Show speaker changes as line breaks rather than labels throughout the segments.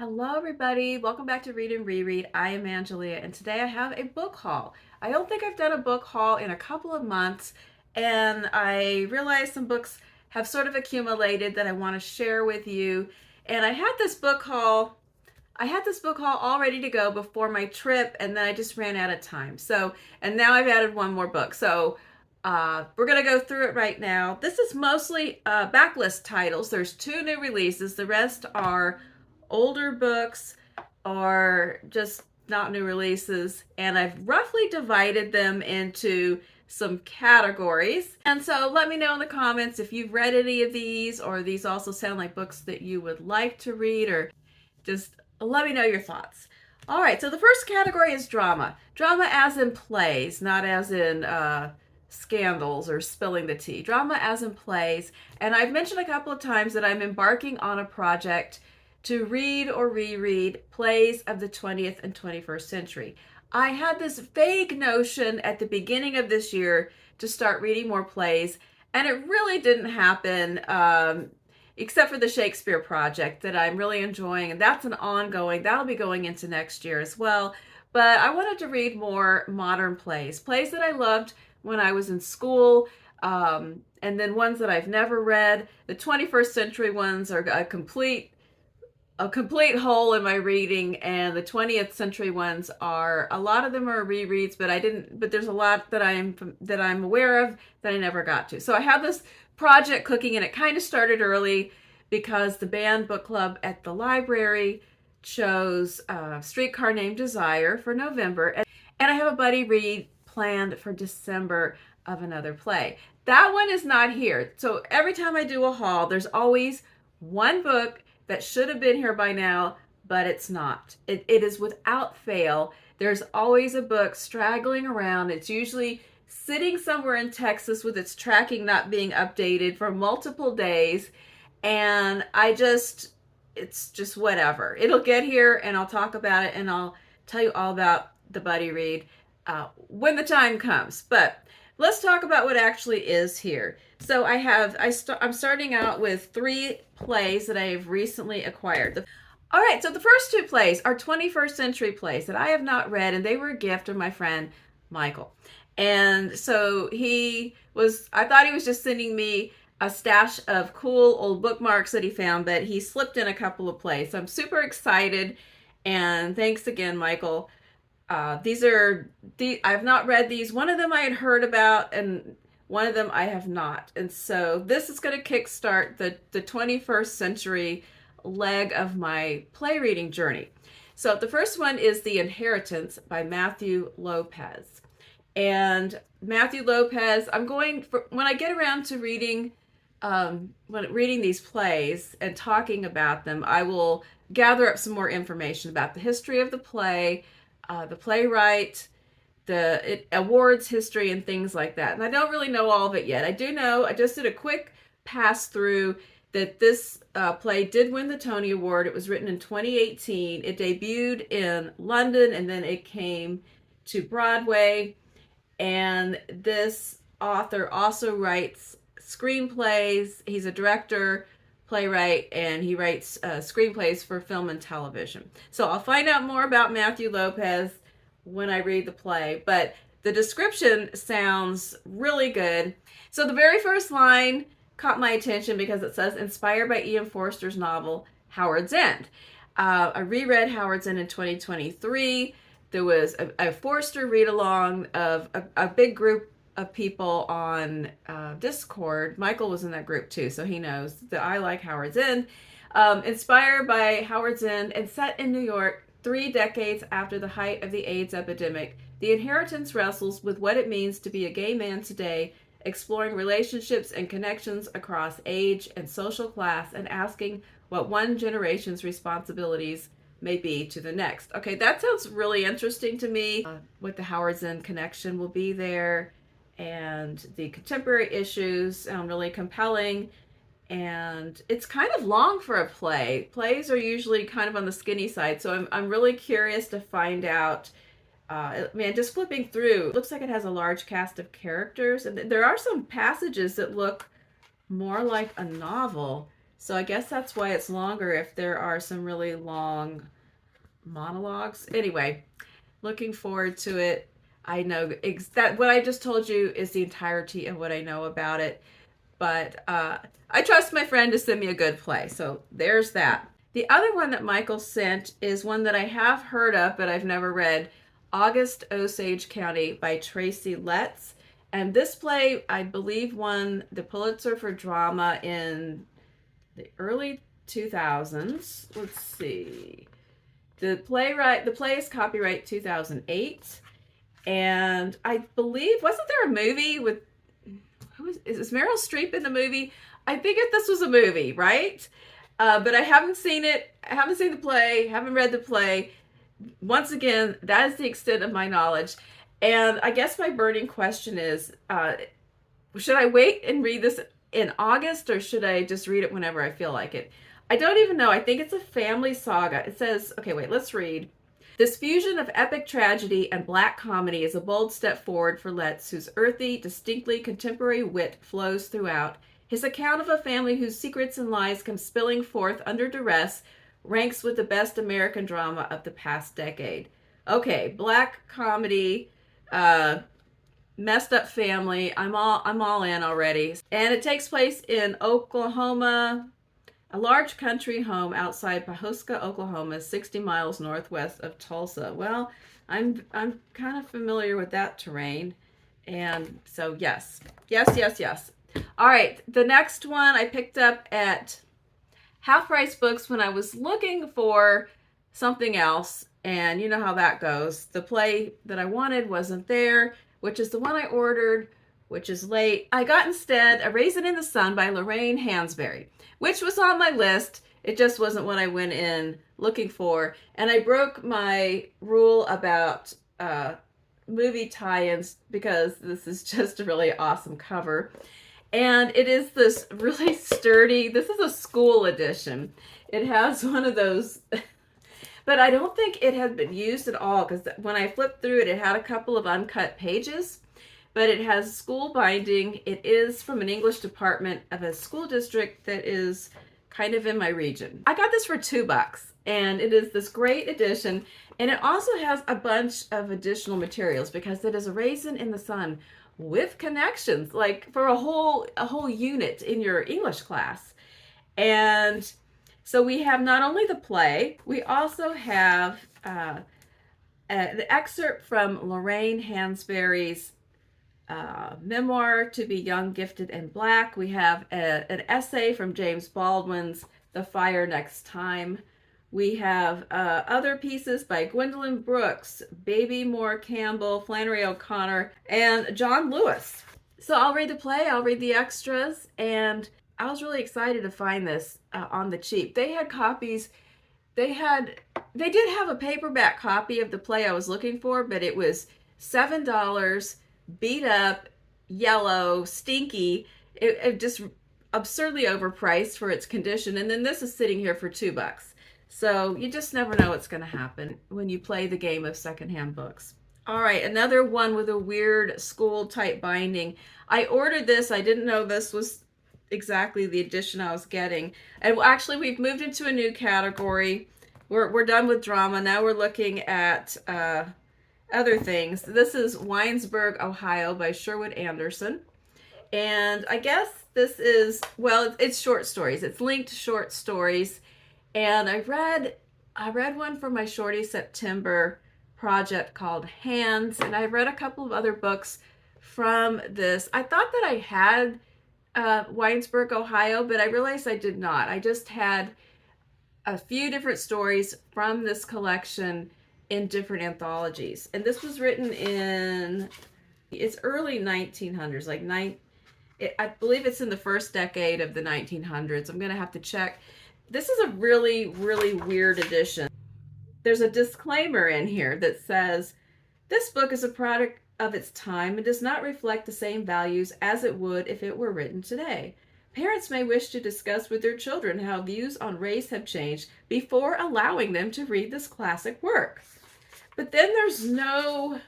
Hello, everybody. Welcome back to Read and Reread. I am Angelia, and today I have a book haul. I don't think I've done a book haul in a couple of months, and I realized some books have sort of accumulated that I want to share with you. And I had this book haul. All ready to go before my trip, and then I just ran out of time. And now I've added one more book. We're going to go through it right now. This is mostly backlist titles. There's two new releases. The rest are older books or just not new releases, and I've roughly divided them into some categories. And so let me know in the comments if you've read any of these, or these also sound like books that you would like to read, or just let me know your thoughts. All right, so the first category is drama. Drama as in plays, not as in scandals or spilling the tea. Drama as in plays. And I've mentioned a couple of times that I'm embarking on a project to read or reread plays of the 20th and 21st century. I had this vague notion at the beginning of this year to start reading more plays, and it really didn't happen, except for the Shakespeare Project that I'm really enjoying, and that's an ongoing, that'll be going into next year as well. But I wanted to read more modern plays that I loved when I was in school, and then ones that I've never read. The 21st century ones are a complete hole in my reading, and the 20th century ones are, a lot of them are rereads, but there's a lot that I'm aware of that I never got to. So I have this project cooking, and it kind of started early because the band book club at the library chose Streetcar Named Desire for November, and I have a buddy read planned for December of another play. That one is not here. So every time I do a haul, there's always one book that should have been here by now, but it's not. It is without fail. There's always a book straggling around. It's usually sitting somewhere in Texas with its tracking not being updated for multiple days. And it's just whatever. It'll get here, and I'll talk about it, and I'll tell you all about the buddy read when the time comes. But let's talk about what actually is here. So I'm starting out with 3 plays that I have recently acquired. All right, so the first 2 plays are 21st century plays that I have not read, and they were a gift of my friend Michael. And so I thought he was just sending me a stash of cool old bookmarks that he found, but he slipped in a couple of plays. So I'm super excited, and thanks again, Michael. I've not read these. One of them I had heard about, and one of them I have not. And so this is going to kickstart the 21st century leg of my play reading journey. So the first one is The Inheritance by Matthew Lopez. And Matthew Lopez, when I get around to reading these plays and talking about them, I will gather up some more information about the history of the play, the playwright, the awards history, and things like that. And I don't really know all of it yet. I do know, I just did a quick pass through that this play did win the Tony Award. It was written in 2018. It debuted in London, and then it came to Broadway. And this author also writes screenplays. He's a director, playwright, and he writes screenplays for film and television. So I'll find out more about Matthew Lopez when I read the play, but the description sounds really good. So the very first line caught my attention because it says, inspired by Ian Forster's novel, Howard's End. I reread Howard's End in 2023. There was a Forster read-along of a big group of people on Discord. Michael was in that group too, so he knows that I like Howard's End. Inspired by Howard's End and set in New York 3 decades after the height of the AIDS epidemic, The Inheritance wrestles with what it means to be a gay man today, exploring relationships and connections across age and social class, and asking what one generation's responsibilities may be to the next. Okay, that sounds really interesting to me. What the Howard's End connection will be there, and the contemporary issues sound really compelling. And it's kind of long for a play. Plays are usually kind of on the skinny side, so I'm really curious to find out. Just flipping through, it looks like it has a large cast of characters, and there are some passages that look more like a novel. So I guess that's why it's longer if there are some really long monologues. Anyway, looking forward to it. I know that what I just told you is the entirety of what I know about it, but I trust my friend to send me a good play. So there's that. The other one that Michael sent is one that I have heard of, but I've never read, August Osage County by Tracy Letts. And this play, I believe, won the Pulitzer for Drama in the early 2000s. Let's see. The play is copyright 2008. And I believe, wasn't there a movie with, is Meryl Streep in the movie? I think if this was a movie, right? But I haven't seen it. I haven't seen the play. Haven't read the play. Once again, that is the extent of my knowledge. And I guess my burning question is, should I wait and read this in August, or should I just read it whenever I feel like it? I don't even know. I think it's a family saga. It says, okay, wait, let's read. This fusion of epic tragedy and black comedy is a bold step forward for Letts, whose earthy, distinctly contemporary wit flows throughout. His account of a family whose secrets and lies come spilling forth under duress ranks with the best American drama of the past decade. Okay, black comedy, messed up family. I'm all in already. And it takes place in Oklahoma, a large country home outside Pawhuska, Oklahoma, 60 miles northwest of Tulsa. Well, I'm kind of familiar with that terrain. And so yes. All right, the next one I picked up at Half Price Books when I was looking for something else, and you know how that goes. The play that I wanted wasn't there, which is the one I ordered, which is late. I got instead A Raisin in the Sun by Lorraine Hansberry, which was on my list. It just wasn't what I went in looking for. And I broke my rule about movie tie-ins because this is just a really awesome cover. And it is this really sturdy, this is a school edition. It has one of those, but I don't think it had been used at all, because when I flipped through it, it had a couple of uncut pages, but it has school binding. It is from an English department of a school district that is kind of in my region. I got this for $2, and it is this great edition, and it also has a bunch of additional materials because it is A Raisin in the Sun with connections, like for a whole unit in your English class. And so we have not only the play, we also have the excerpt from Lorraine Hansberry's memoir, To Be Young, Gifted, and Black. We have an essay from James Baldwin's The Fire Next Time. We have other pieces by Gwendolyn Brooks, Baby Moore Campbell, Flannery O'Connor, and John Lewis. So I'll read the play, I'll read the extras, and I was really excited to find this on the cheap. They had copies. They did have a paperback copy of the play I was looking for, but it was $7, beat up, yellow, stinky. It just absurdly overpriced for its condition. And then this is sitting here for $2. So you just never know what's going to happen when you play the game of secondhand books. All right, another one with a weird school type binding. I ordered this. I didn't know this was exactly the edition I was getting. And actually, we've moved into a new category. We're done with drama. Now we're looking at other things. This is Winesburg, Ohio by Sherwood Anderson. And I guess this is, well, it's short stories. It's linked short stories. And I read one for my Shorty September project called Hands, and I read a couple of other books from this. I thought that I had Winesburg, Ohio, but I realized I did not. I just had a few different stories from this collection in different anthologies. And this was written in, it's early 1900s, I believe it's in the first decade of the 1900s. I'm going to have to check. This is a really, really weird edition. There's a disclaimer in here that says, this book is a product of its time and does not reflect the same values as it would if it were written today. Parents may wish to discuss with their children how views on race have changed before allowing them to read this classic work. But then there's no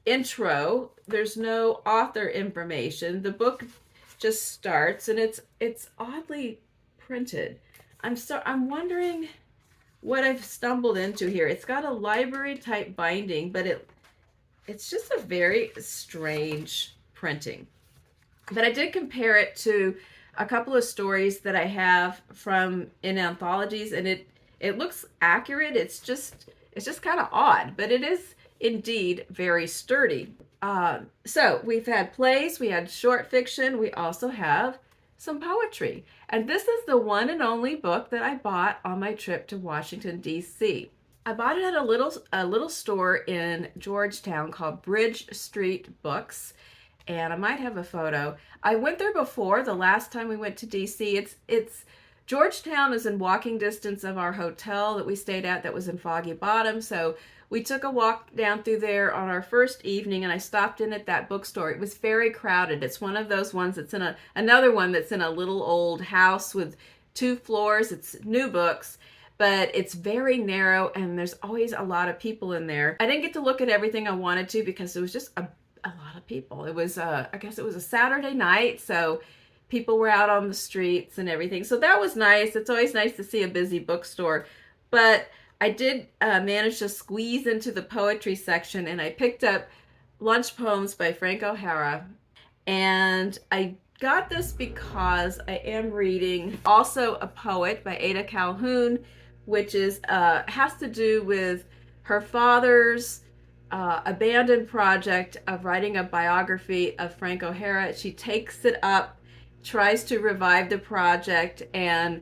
intro, there's no author information. The book just starts, and it's oddly printed. I'm wondering what I've stumbled into here. It's got a library type binding, but it's just a very strange printing. But I did compare it to a couple of stories that I have from in anthologies, and it looks accurate. It's just kind of odd, but it is indeed very sturdy. So we've had plays, we had short fiction, we also have some poetry. And this is the one and only book that I bought on my trip to Washington, D.C. I bought it at a little store in Georgetown called Bridge Street Books, and I might have a photo. I went there before the last time we went to D.C. It's Georgetown is in walking distance of our hotel that we stayed at that was in Foggy Bottom, so we took a walk down through there on our first evening, and I stopped in at that bookstore. It was very crowded. It's one of those ones that's in another one that's in a little old house with 2 floors. It's new books, but it's very narrow, and there's always a lot of people in there. I didn't get to look at everything I wanted to because it was just a lot of people. It was, I guess it was a Saturday night, so people were out on the streets and everything. So that was nice. It's always nice to see a busy bookstore, but I did manage to squeeze into the poetry section, and I picked up Lunch Poems by Frank O'Hara. And I got this because I am reading also a poet by Ada Calhoun, which is has to do with her father's abandoned project of writing a biography of Frank O'Hara. She takes it up, tries to revive the project, and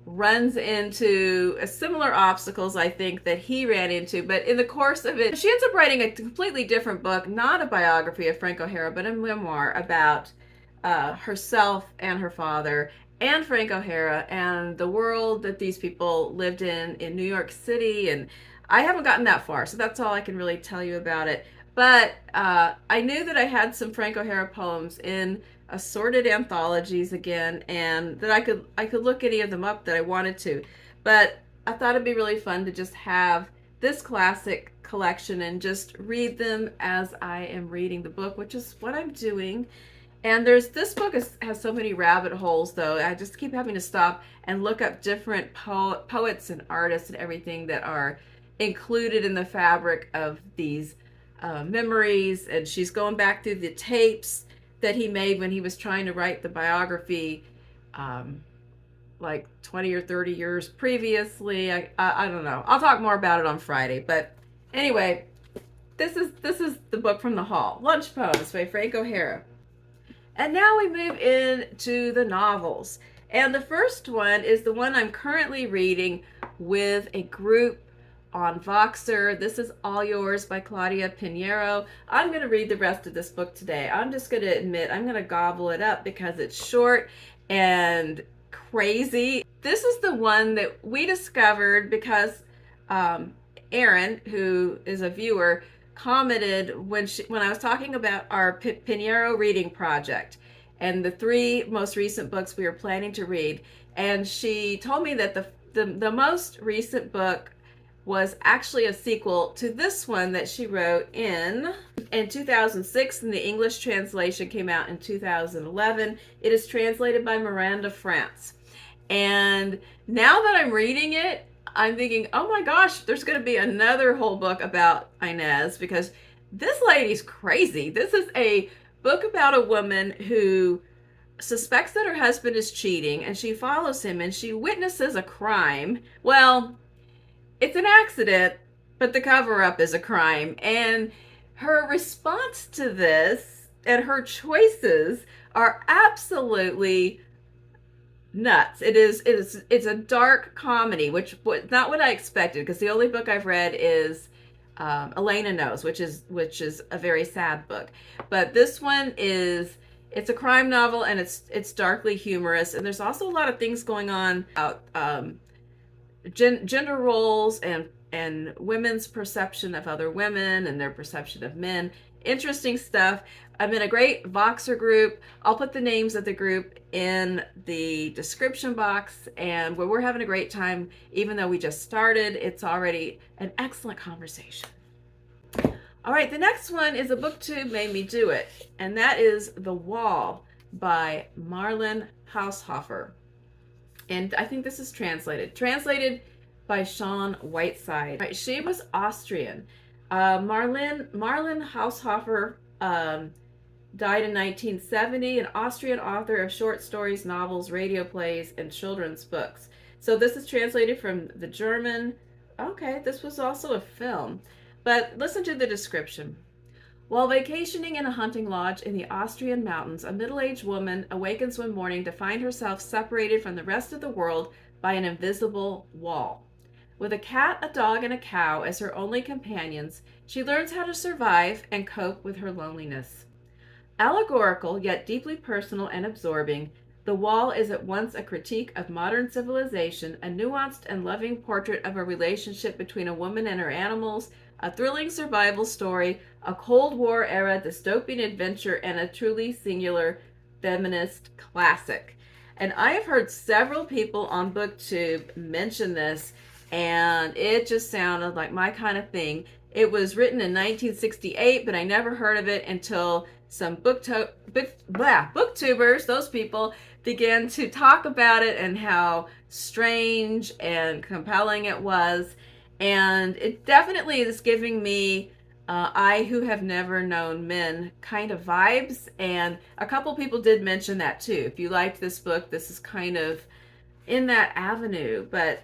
runs into similar obstacles, I think, that he ran into. But in the course of it, she ends up writing a completely different book, not a biography of Frank O'Hara, but a memoir about herself and her father and Frank O'Hara and the world that these people lived in New York City. And I haven't gotten that far, so that's all I can really tell you about it. But I knew that I had some Frank O'Hara poems in assorted anthologies again, and that I could look any of them up that I wanted to. But I thought it'd be really fun to just have this classic collection and just read them as I am reading the book, which is what I'm doing. And this book has so many rabbit holes, though. I just keep having to stop and look up different poets and artists and everything that are included in the fabric of these memories. And she's going back through the tapes that he made when he was trying to write the biography, like 20 or 30 years previously. I don't know. I'll talk more about it on Friday. But anyway, this is the book from the haul, Lunch Poems by Frank O'Hara. And now we move into the novels. And the first one is the one I'm currently reading with a group on Voxer. This is All Yours by Claudia Pineiro. I'm going to read the rest of this book today. I'm just going to admit I'm going to gobble it up because it's short and crazy. This is the one that we discovered because Erin, who is a viewer, commented when I was talking about our Pineiro reading project and the 3 most recent books we were planning to read. And she told me that the most recent book was actually a sequel to this one that she wrote in 2006, and the English translation came out in 2011. It is translated by Miranda France. And now that I'm reading it, I'm thinking, oh my gosh, there's going to be another whole book about Inez, because this lady's crazy. This is a book about a woman who suspects that her husband is cheating, and she follows him and she witnesses a crime. Well, it's an accident, but the cover-up is a crime. And her response to this and her choices are absolutely nuts. It's a dark comedy, which was not what I expected, because the only book I've read is Elena Knows, which is a very sad book. But this one it's a crime novel, and it's darkly humorous, and there's also a lot of things going on about gender roles and women's perception of other women and their perception of men. Interesting stuff. I'm in a great Voxer group. I'll put the names of the group in the description box, and we're having a great time. Even though we just started, it's already an excellent conversation. All right, the next one is a booktube made me do it, and that is The Wall by Marlen Haushofer. And I think this is translated by Shaun Whiteside. Right, she was Austrian. Marlen Haushofer died in 1970, an Austrian author of short stories, novels, radio plays, and children's books. So this is translated from the German. Okay, this was also a film. But listen to the description. While vacationing in a hunting lodge in the Austrian mountains, a middle-aged woman awakens one morning to find herself separated from the rest of the world by an invisible wall. With a cat, a dog, and a cow as her only companions, she learns how to survive and cope with her loneliness. Allegorical, yet deeply personal and absorbing, The Wall is at once a critique of modern civilization, a nuanced and loving portrait of a relationship between a woman and her animals, a thrilling survival story, a Cold War era dystopian adventure, and a truly singular feminist classic. And I have heard several people on BookTube mention this, and it just sounded like my kind of thing. It was written in 1968, but I never heard of it until some booktubers, those people, began to talk about it and how strange and compelling it was. And it definitely is giving me I Who Have Never Known Men kind of vibes. And a couple people did mention that too. If you liked this book, this is kind of in that avenue. But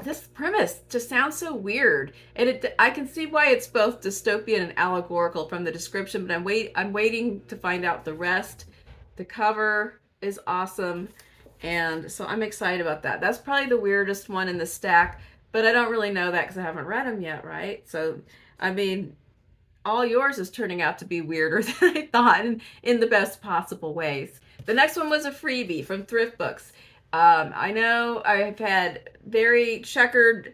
this premise just sounds so weird. And I can see why it's both dystopian and allegorical from the description, but I'm waiting to find out the rest. The cover is awesome. And so I'm excited about that. That's probably the weirdest one in the stack. But I don't really know that because I haven't read them yet, right? So, I mean, all yours is turning out to be weirder than I thought in the best possible ways. The next one was a freebie from Thrift Books. I know I've had very checkered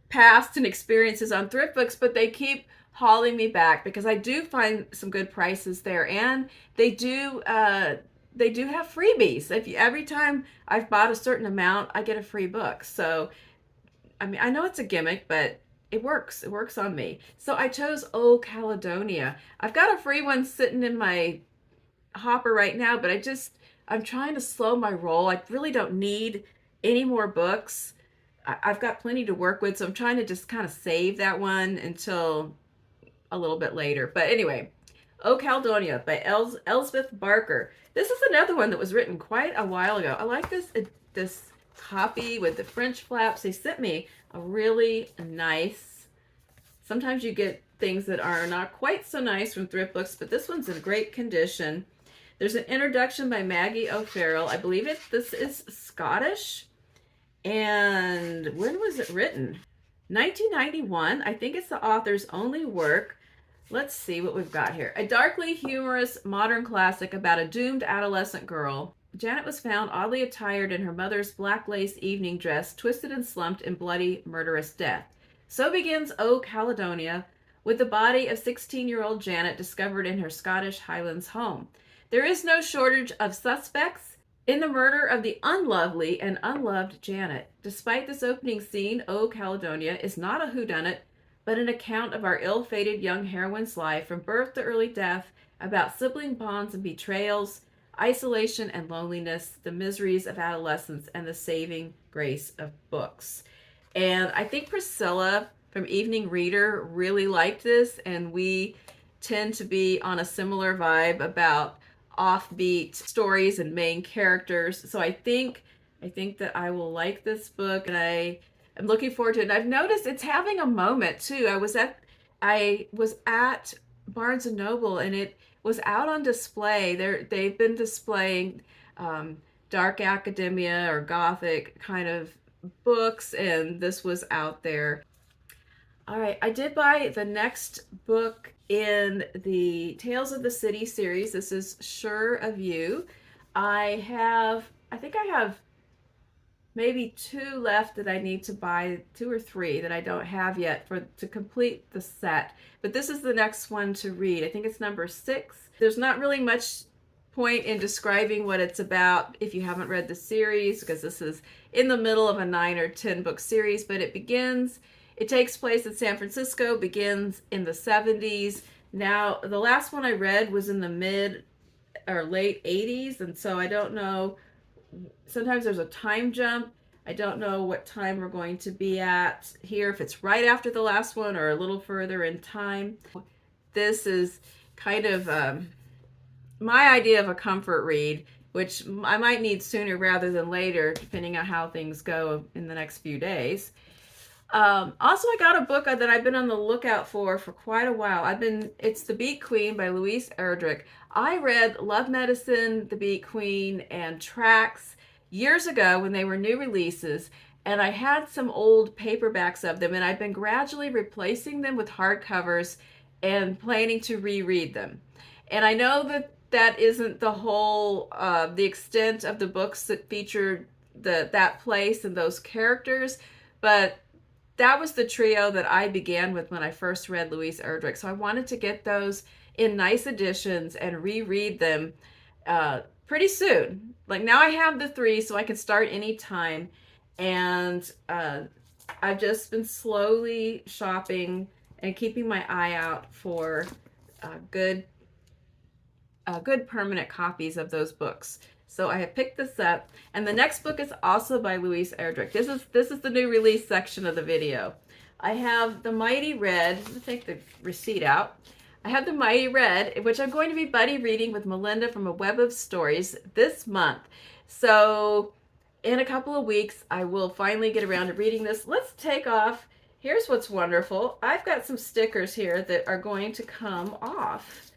past and experiences on Thrift Books, but they keep hauling me back because I do find some good prices there, and they do have freebies. Every time I've bought a certain amount, I get a free book. So I mean, I know it's a gimmick, but it works. It works on me. So I chose Oh Caledonia. I've got a free one sitting in my hopper right now, but I'm trying to slow my roll. I really don't need any more books. I've got plenty to work with, so I'm trying to just kind of save that one until a little bit later. But anyway, Oh Caledonia by Elspeth Barker. This is another one that was written quite a while ago. I like this copy with the French flaps. They sent me a really nice, sometimes you get things that are not quite so nice from Thrift Books, but this one's in great condition. There's an introduction by Maggie O'Farrell. I believe this is Scottish. And when was it written? 1991. I think it's the author's only work. Let's see what we've got here. A darkly humorous modern classic about a doomed adolescent girl. Janet was found oddly attired in her mother's black lace evening dress, twisted and slumped in bloody, murderous death. So begins Oh Caledonia, with the body of 16-year-old Janet discovered in her Scottish Highlands home. There is no shortage of suspects in the murder of the unlovely and unloved Janet. Despite this opening scene, Oh Caledonia is not a whodunit, but an account of our ill-fated young heroine's life from birth to early death, about sibling bonds and betrayals, isolation and loneliness, the miseries of adolescence, and the saving grace of books. And I think Priscilla from Evening Reader really liked this, and we tend to be on a similar vibe about offbeat stories and main characters. So I think that I will like this book, and I am looking forward to it. And I've noticed it's having a moment too. I was at Barnes and Noble, and it was out on display. They've been displaying dark academia or gothic kind of books, and this was out there. All right, I did buy the next book in the Tales of the City series. This is Sure of You. I think I have maybe 2 left that I need to buy, 2 or 3 that I don't have yet to complete the set. But this is the next one to read. I think it's number 6. There's not really much point in describing what it's about if you haven't read the series, because this is in the middle of a 9 or 10 book series, but it takes place in San Francisco, begins in the 70s. Now, the last one I read was in the mid or late 80s, and so I don't know sometimes there's a time jump. I don't know what time we're going to be at here, if it's right after the last one or a little further in time. This is kind of my idea of a comfort read, which I might need sooner rather than later, depending on how things go in the next few days. Also, I got a book that I've been on the lookout for quite a while. It's The Beet Queen by Louise Erdrich. I read Love Medicine, The Beet Queen, and Tracks years ago when they were new releases, and I had some old paperbacks of them, and I've been gradually replacing them with hardcovers and planning to reread them. And I know that isn't the whole, the extent of the books that feature that place and those characters, but that was the trio that I began with when I first read Louise Erdrich. So I wanted to get those in nice editions and reread them pretty soon. Like now I have the 3, so I can start anytime. And I've just been slowly shopping and keeping my eye out for good permanent copies of those books. So I have picked this up, and the next book is also by Louise Erdrich. This is the new release section of the video. I have The Mighty Red. Let me take the receipt out. I have The Mighty Red, which I'm going to be buddy reading with Melinda from A Web of Stories this month. So in a couple of weeks, I will finally get around to reading this. Let's take off. Here's what's wonderful. I've got some stickers here that are going to come off.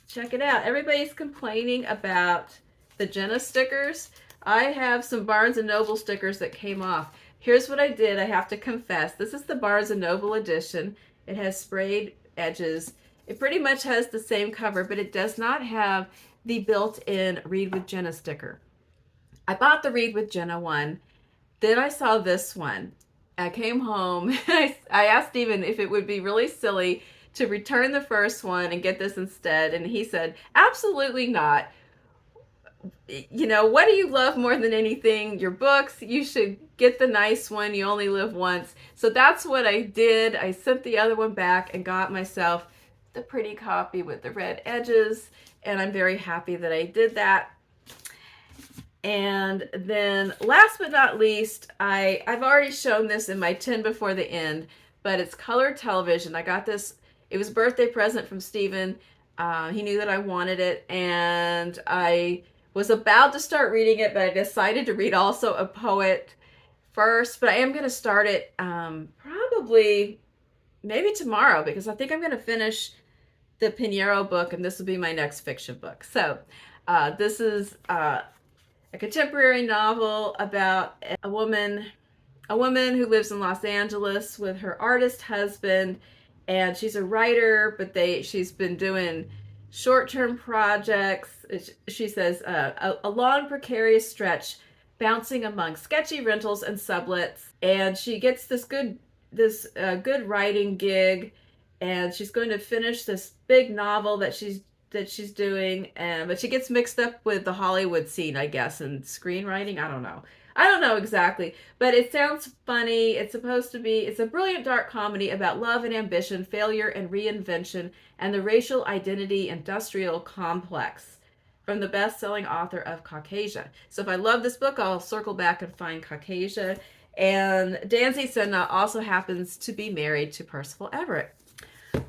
Check it out. Everybody's complaining about the Jenna stickers. I have some Barnes & Noble stickers that came off. Here's what I did. I have to confess. This is the Barnes & Noble edition. It has sprayed edges. It pretty much has the same cover, but it does not have the built-in Read with Jenna sticker. I bought the Read with Jenna one. Then I saw this one. I came home. I asked Stephen if it would be really silly to return the first one and get this instead, and he said, absolutely not. You know, what do you love more than anything? Your books. You should get the nice one. You only live once. So that's what I did. I sent the other one back and got myself the pretty copy with the red edges, and I'm very happy that I did that. And then last but not least, I've already shown this in my 10 before the end, but it's color television. I got this. It was a birthday present from Stephen. He knew that I wanted it, and I was about to start reading it, but I decided to read also a poet first. But I am going to start it probably maybe tomorrow, because I think I'm going to finish the Pineiro book, and this will be my next fiction book. So this is a contemporary novel about a woman who lives in Los Angeles with her artist husband. And she's a writer, but she's been doing short-term projects. She says a long precarious stretch, bouncing among sketchy rentals and sublets. And she gets this good writing gig, and she's going to finish this big novel that she's doing. But she gets mixed up with the Hollywood scene, I guess, and screenwriting. I don't know exactly, but it sounds funny. It's a brilliant dark comedy about love and ambition, failure and reinvention, and the racial identity industrial complex, from the best-selling author of Caucasia. So if I love this book, I'll circle back and find Caucasia. And Danzy Senna also happens to be married to Percival Everett.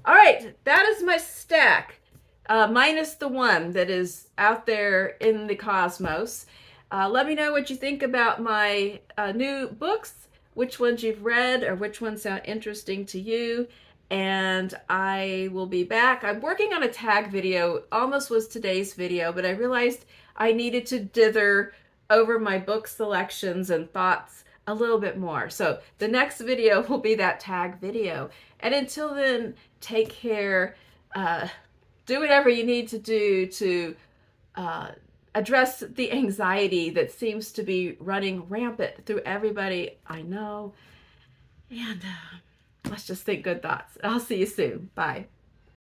All right, that is my stack, minus the one that is out there in the cosmos. Let me know what you think about my new books, which ones you've read or which ones sound interesting to you. And I will be back. I'm working on a tag video, almost was today's video, but I realized I needed to dither over my book selections and thoughts a little bit more. So the next video will be that tag video. And until then, take care. Do whatever you need to do to address the anxiety that seems to be running rampant through everybody I know. And let's just think good thoughts. I'll see you soon. Bye.